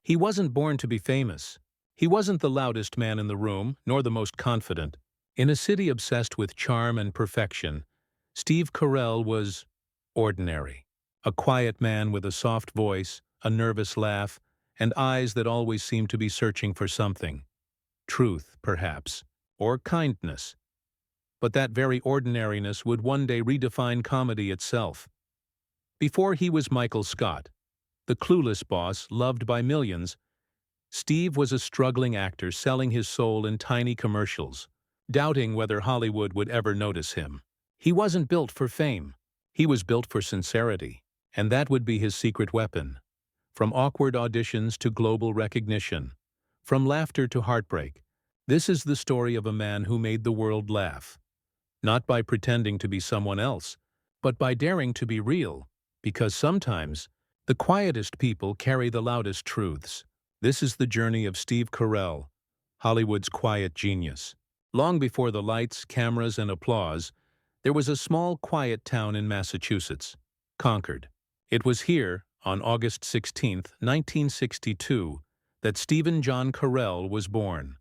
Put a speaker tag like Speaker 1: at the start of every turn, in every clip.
Speaker 1: He wasn't born to be famous. He wasn't the loudest man in the room, nor the most confident. In a city obsessed with charm and perfection, Steve Carell was ordinary. A quiet man with a soft voice, a nervous laugh, and eyes that always seemed to be searching for something. Truth, perhaps, or kindness. But that very ordinariness would one day redefine comedy itself. Before he was Michael Scott, the clueless boss loved by millions, Steve was a struggling actor selling his soul in tiny commercials, doubting whether Hollywood would ever notice him. He wasn't built for fame. He was built for sincerity, and that would be his secret weapon. From awkward auditions to global recognition, from laughter to heartbreak, this is the story of a man who made the world laugh. Not by pretending to be someone else, but by daring to be real, because sometimes the quietest people carry the loudest truths. This is the journey of Steve Carell, Hollywood's quiet genius. Long before the lights, cameras, and applause, there was a small, quiet town in Massachusetts, Concord. It was here, on August 16, 1962, that Stephen John Carell was born,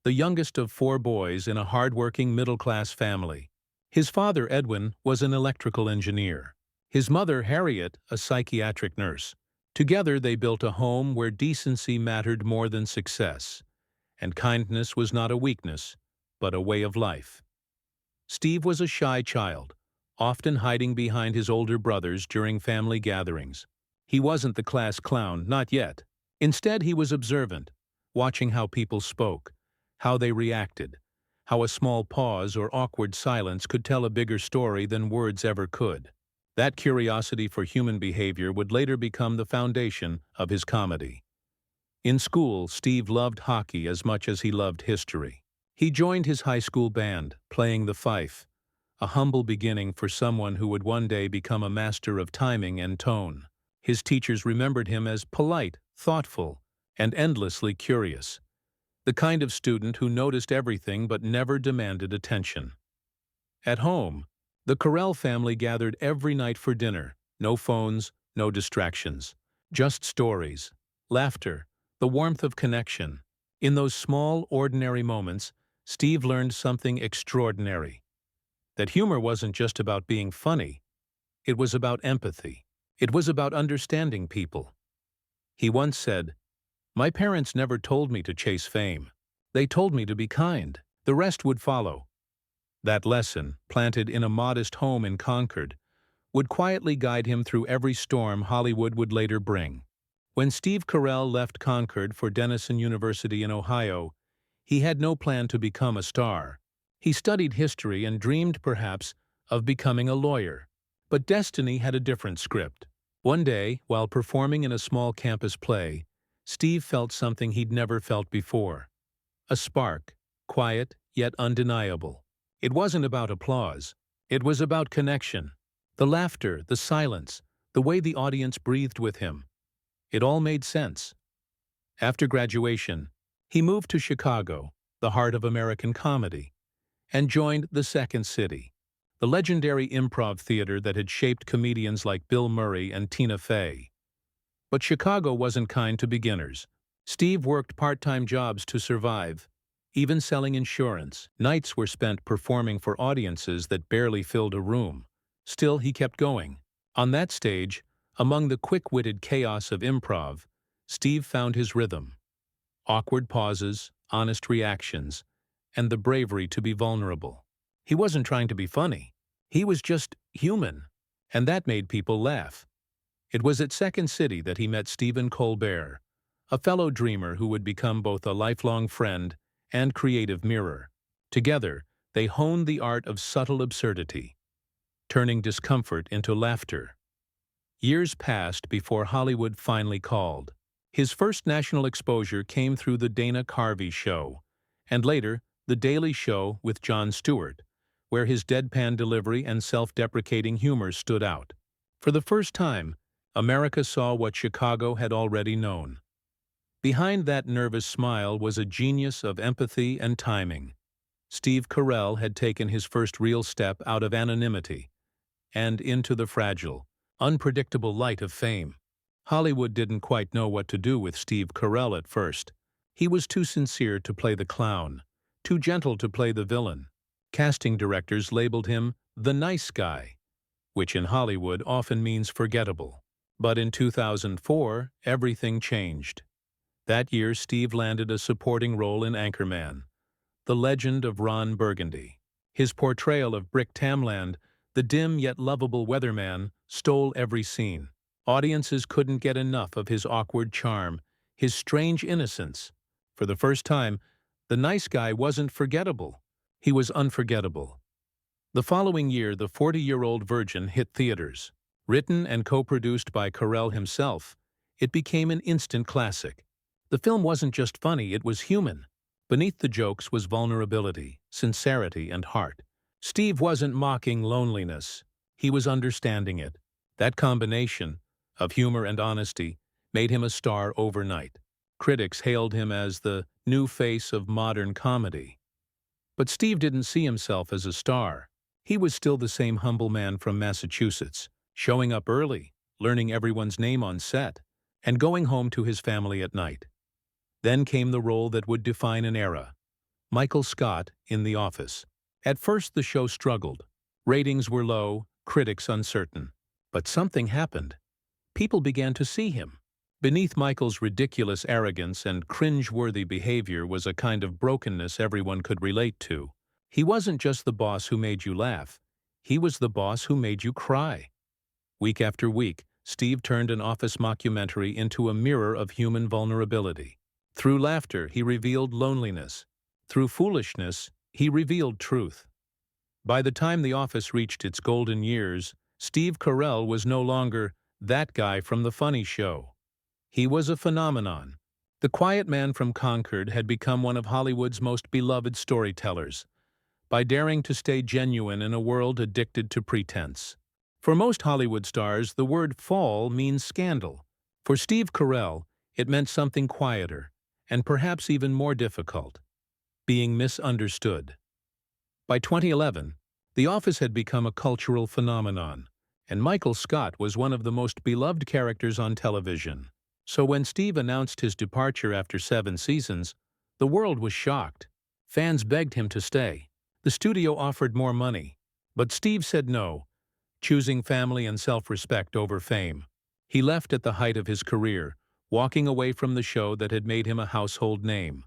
Speaker 1: the youngest of 4 boys in a hard-working middle-class family. His father, Edwin, was an electrical engineer. His mother, Harriet, a psychiatric nurse. Together they built a home where decency mattered more than success, and kindness was not a weakness, but a way of life. Steve was a shy child, often hiding behind his older brothers during family gatherings. He wasn't the class clown, not yet. Instead, he was observant, watching how people spoke, how they reacted, how a small pause or awkward silence could tell a bigger story than words ever could. That curiosity for human behavior would later become the foundation of his comedy. In school, Steve loved hockey as much as he loved history. He joined his high school band, playing the fife, a humble beginning for someone who would one day become a master of timing and tone. His teachers remembered him as polite, thoughtful, and endlessly curious, the kind of student who noticed everything but never demanded attention. At home, the Carell family gathered every night for dinner. No phones, no distractions. Just stories, laughter, the warmth of connection. In those small, ordinary moments, Steve learned something extraordinary. That humor wasn't just about being funny. It was about empathy. It was about understanding people. He once said, "My parents never told me to chase fame. They told me to be kind. The rest would follow." That lesson, planted in a modest home in Concord, would quietly guide him through every storm Hollywood would later bring. When Steve Carell left Concord for Denison University in Ohio, he had no plan to become a star. He studied history and dreamed, perhaps, of becoming a lawyer. But destiny had a different script. One day, while performing in a small campus play, Steve felt something he'd never felt before. A spark, quiet yet undeniable. It wasn't about applause. It was about connection. The laughter, the silence, the way the audience breathed with him. It all made sense. After graduation, he moved to Chicago, the heart of American comedy, and joined the Second City, the legendary improv theater that had shaped comedians like Bill Murray and Tina Fey. But Chicago wasn't kind to beginners. Steve worked part-time jobs to survive, even selling insurance. Nights were spent performing for audiences that barely filled a room. Still, he kept going. On that stage, among the quick-witted chaos of improv, Steve found his rhythm. Awkward pauses, honest reactions, and the bravery to be vulnerable. He wasn't trying to be funny. He was just human, and that made people laugh. It was at Second City that he met Stephen Colbert, a fellow dreamer who would become both a lifelong friend and creative mirror. Together, they honed the art of subtle absurdity, turning discomfort into laughter. Years passed before Hollywood finally called. His first national exposure came through The Dana Carvey Show, and later, The Daily Show with Jon Stewart, where his deadpan delivery and self-deprecating humor stood out. For the first time, America saw what Chicago had already known. Behind that nervous smile was a genius of empathy and timing. Steve Carell had taken his first real step out of anonymity and into the fragile, unpredictable light of fame. Hollywood didn't quite know what to do with Steve Carell at first. He was too sincere to play the clown, too gentle to play the villain. Casting directors labeled him the nice guy, which in Hollywood often means forgettable. But in 2004, everything changed. That year, Steve landed a supporting role in Anchorman, The Legend of Ron Burgundy. His portrayal of Brick Tamland, the dim yet lovable weatherman, stole every scene. Audiences couldn't get enough of his awkward charm, his strange innocence. For the first time, the nice guy wasn't forgettable. He was unforgettable. The following year, The 40-Year-Old Virgin hit theaters. Written and co-produced by Carell himself, it became an instant classic. The film wasn't just funny, it was human. Beneath the jokes was vulnerability, sincerity, and heart. Steve wasn't mocking loneliness. He was understanding it. That combination of humor and honesty made him a star overnight. Critics hailed him as the new face of modern comedy. But Steve didn't see himself as a star. He was still the same humble man from Massachusetts, showing up early, learning everyone's name on set, and going home to his family at night. Then came the role that would define an era: Michael Scott in The Office. At first the show struggled. Ratings were low, critics uncertain. But something happened. People began to see him. Beneath Michael's ridiculous arrogance and cringe-worthy behavior was a kind of brokenness everyone could relate to. He wasn't just the boss who made you laugh. He was the boss who made you cry. Week after week, Steve turned an office mockumentary into a mirror of human vulnerability. Through laughter, he revealed loneliness. Through foolishness, he revealed truth. By the time The Office reached its golden years, Steve Carell was no longer that guy from The Funny Show. He was a phenomenon. The quiet man from Concord had become one of Hollywood's most beloved storytellers, by daring to stay genuine in a world addicted to pretense. For most Hollywood stars, the word fall means scandal. For Steve Carell, it meant something quieter, and perhaps even more difficult: being misunderstood. By 2011, The Office had become a cultural phenomenon, and Michael Scott was one of the most beloved characters on television. So when Steve announced his departure after 7 seasons, the world was shocked. Fans begged him to stay. The studio offered more money, but Steve said no, choosing family and self-respect over fame. He left at the height of his career, walking away from the show that had made him a household name.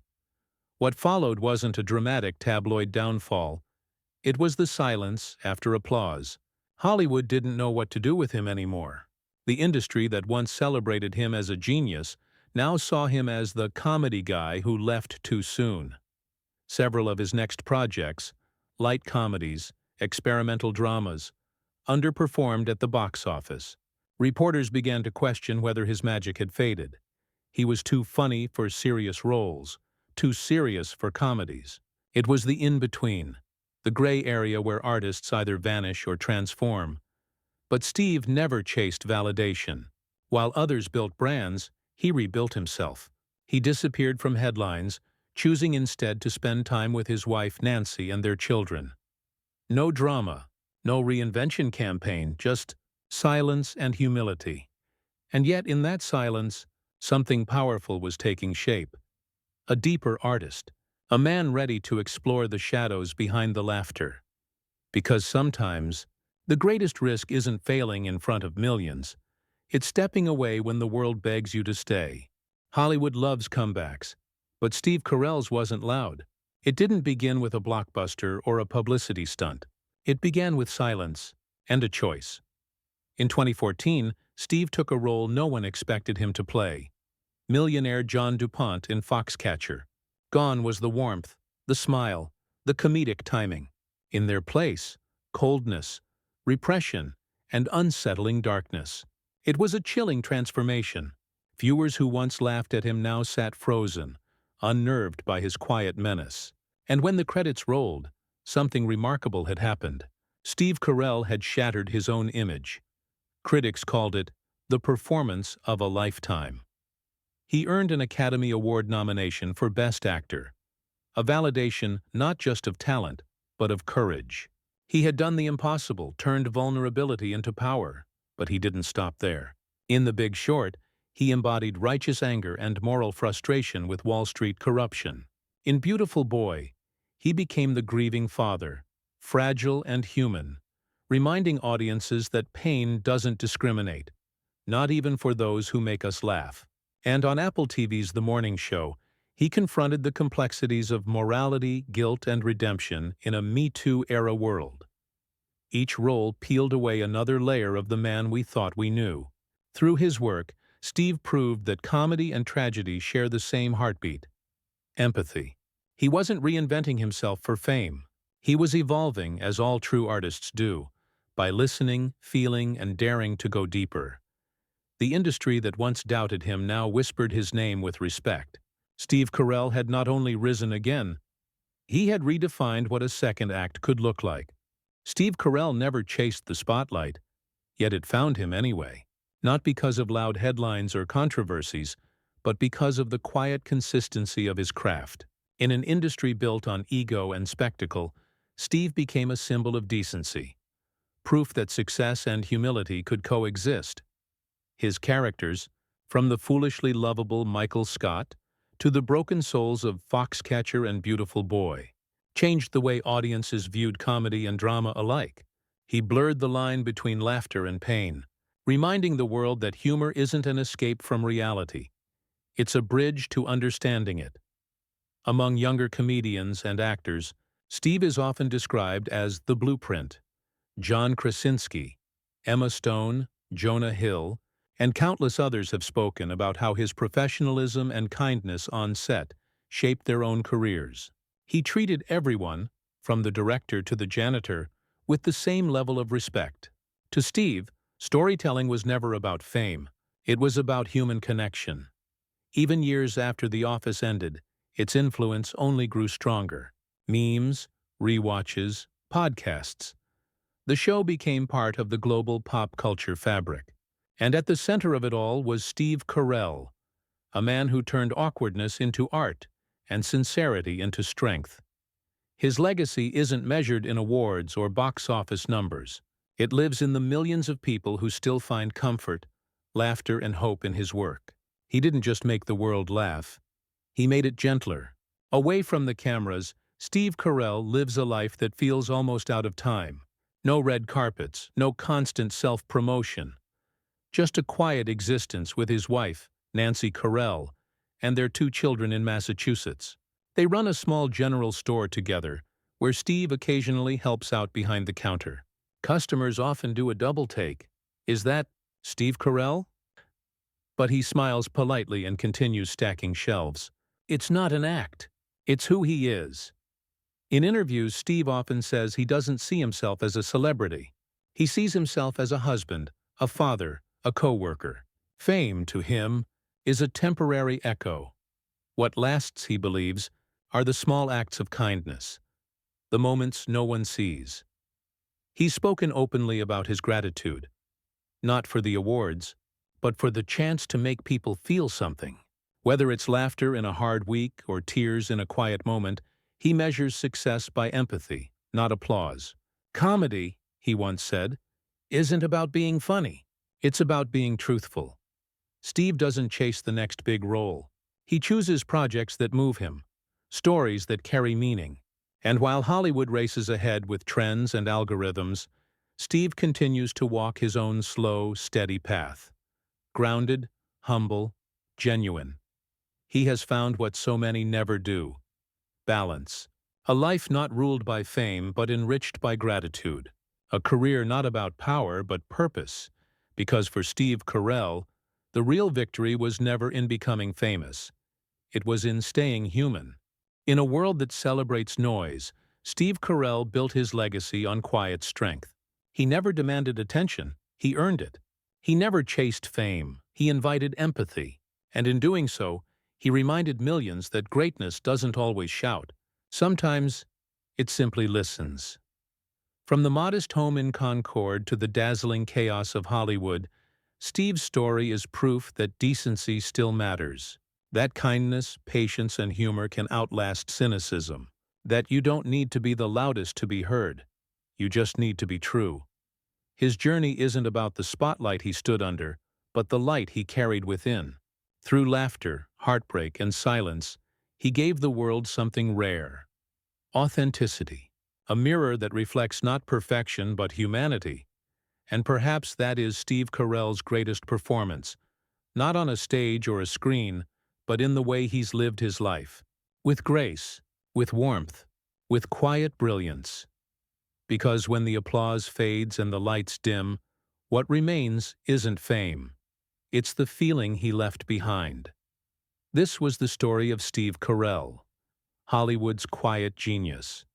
Speaker 1: What followed wasn't a dramatic tabloid downfall. It was the silence after applause. Hollywood didn't know what to do with him anymore. The industry that once celebrated him as a genius now saw him as the comedy guy who left too soon. Several of his next projects, light comedies, experimental dramas, underperformed at the box office. Reporters began to question whether his magic had faded. He was too funny for serious roles, too serious for comedies. It was the in-between, the gray area where artists either vanish or transform. But Steve never chased validation. While others built brands, he rebuilt himself. He disappeared from headlines, choosing instead to spend time with his wife Nancy and their children. No drama, no reinvention campaign, just silence and humility. And yet in that silence, something powerful was taking shape. A deeper artist, a man ready to explore the shadows behind the laughter. Because sometimes, the greatest risk isn't failing in front of millions. It's stepping away when the world begs you to stay. Hollywood loves comebacks, but Steve Carell's wasn't loud. It didn't begin with a blockbuster or a publicity stunt. It began with silence and a choice. In 2014, Steve took a role no one expected him to play: millionaire John DuPont in Foxcatcher. Gone was the warmth, the smile, the comedic timing. In their place, coldness, repression, and unsettling darkness. It was a chilling transformation. Viewers who once laughed at him now sat frozen, unnerved by his quiet menace. And when the credits rolled, something remarkable had happened. Steve Carell had shattered his own image. Critics called it the performance of a lifetime. He earned an Academy Award nomination for Best Actor, a validation not just of talent, but of courage. He had done the impossible, turned vulnerability into power, but he didn't stop there. In The Big Short, He embodied righteous anger and moral frustration with Wall Street corruption. In Beautiful Boy, he became the grieving father, fragile and human, reminding audiences that pain doesn't discriminate, not even for those who make us laugh. And on Apple TV's The Morning Show, he confronted the complexities of morality, guilt, and redemption in a Me Too-era world. Each role peeled away another layer of the man we thought we knew. Through his work, Steve proved that comedy and tragedy share the same heartbeat: empathy. He wasn't reinventing himself for fame. He was evolving, as all true artists do, by listening, feeling, and daring to go deeper. The industry that once doubted him now whispered his name with respect. Steve Carell had not only risen again, he had redefined what a second act could look like. Steve Carell never chased the spotlight, yet it found him anyway. Not because of loud headlines or controversies, but because of the quiet consistency of his craft. In an industry built on ego and spectacle, Steve became a symbol of decency, proof that success and humility could coexist. His characters, from the foolishly lovable Michael Scott to the broken souls of Foxcatcher and Beautiful Boy, changed the way audiences viewed comedy and drama alike. He blurred the line between laughter and pain, reminding the world that humor isn't an escape from reality. It's a bridge to understanding it. Among younger comedians and actors, Steve is often described as the blueprint. John Krasinski, Emma Stone, Jonah Hill, and countless others have spoken about how his professionalism and kindness on set shaped their own careers. He treated everyone, from the director to the janitor, with the same level of respect. To Steve, storytelling was never about fame. It was about human connection. Even years after The Office ended, its influence only grew stronger. Memes, rewatches, podcasts. The show became part of the global pop culture fabric. And at the center of it all was Steve Carell, a man who turned awkwardness into art and sincerity into strength. His legacy isn't measured in awards or box office numbers. It lives in the millions of people who still find comfort, laughter, and hope in his work. He didn't just make the world laugh. He made it gentler. Away from the cameras, Steve Carell lives a life that feels almost out of time. No red carpets, no constant self-promotion. Just a quiet existence with his wife, Nancy Carell, and their 2 children in Massachusetts. They run a small general store together, where Steve occasionally helps out behind the counter. Customers often do a double take. Is that Steve Carell? But he smiles politely and continues stacking shelves. It's not an act. It's who he is. In interviews, Steve often says he doesn't see himself as a celebrity. He sees himself as a husband, a father, a co-worker. Fame, to him, is a temporary echo. What lasts, he believes, are the small acts of kindness, the moments no one sees. He's spoken openly about his gratitude, not for the awards, but for the chance to make people feel something. Whether it's laughter in a hard week or tears in a quiet moment, he measures success by empathy, not applause. Comedy, he once said, isn't about being funny. It's about being truthful. Steve doesn't chase the next big role. He chooses projects that move him, stories that carry meaning. And while Hollywood races ahead with trends and algorithms, Steve continues to walk his own slow, steady path. Grounded, humble, genuine. He has found what so many never do: balance. A life not ruled by fame but enriched by gratitude. A career not about power but purpose. Because for Steve Carell, the real victory was never in becoming famous. It was in staying human. In a world that celebrates noise, Steve Carell built his legacy on quiet strength. He never demanded attention. He earned it. He never chased fame. He invited empathy. And in doing so, he reminded millions that greatness doesn't always shout. Sometimes, it simply listens. From the modest home in Concord to the dazzling chaos of Hollywood, Steve's story is proof that decency still matters. That kindness, patience, and humor can outlast cynicism. That you don't need to be the loudest to be heard. You just need to be true. His journey isn't about the spotlight he stood under, but the light he carried within. Through laughter, heartbreak, and silence, he gave the world something rare: authenticity, a mirror that reflects not perfection but humanity. And perhaps that is Steve Carell's greatest performance, not on a stage or a screen, but in the way he's lived his life. With grace, with warmth, with quiet brilliance. Because when the applause fades and the lights dim, what remains isn't fame. It's the feeling he left behind. This was the story of Steve Carell, Hollywood's quiet genius.